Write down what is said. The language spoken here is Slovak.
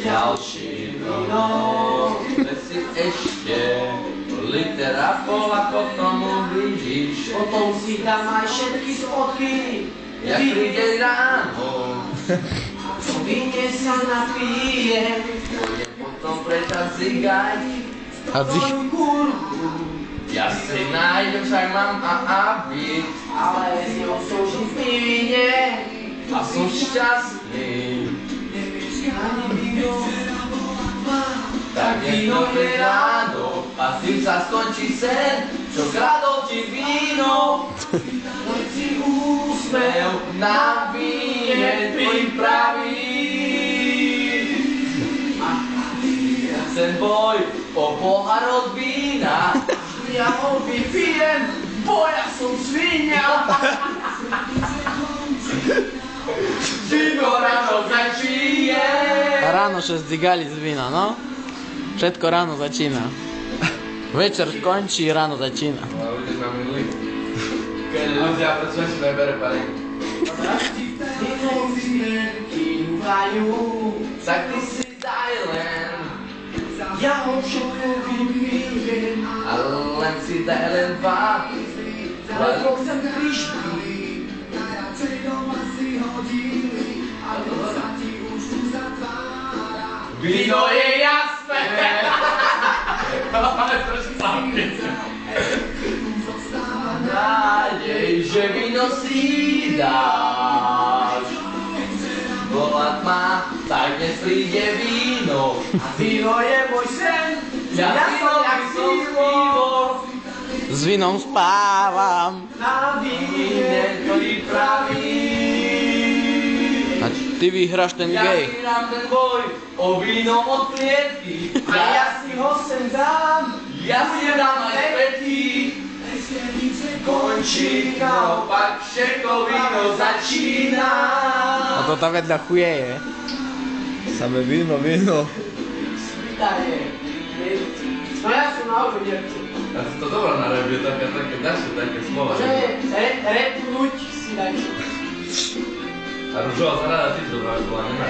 Ďalší rok, si ešte litera pol a potom uvidíš. Potom si dám aj všetky spodky. Jak príde ráno, Víne sa napije. pôjdem potom prečať cigaj. A Tvoju kurku. Ja si nájdem, však mám byt. Ale s ňou som vždy v víne. A som šťastný. Ani víno. Tak víno je ráno a s tým sa skončí sen, čo kradol ti víno. Len si úsmev Na víne pripraví. Ten boj o pohár od vína. Ja ho vypijem, bo ja som svinia. Víno ráno začíje. ráno 6 cigali z vína, no? Všetko ráno začína. Večer končí, ráno začína. No, ľudia sme milí. Keď ľudia prečo si nebere pare. Tak ty si silent. Ja ho všetko vypijem. Ale len si daj len dva. Lebo chcem krišky. Víno je jasné. Ale trošku zamknite. Nádej, že víno si dáš. Bola tma, tak dnes príde víno. A víno je môj sen. Ja som jak spívo. S vínom spávam. Na víne pripraví. A ty vyhráš ten Ja gej. vyhrám ten boj o víno od klietky. A ja si ho sem dám. Ja si dám aj spätý. Končí naopak, všetko víno začína. A to tam vedľa chuje je. Same víno, víno. Vítaje. No ja som na obediaci. Ja si to dobré na rap, je také také slova. Že repnúť si dajte. A Ružová sa rada tiež dobrá, bola nemá.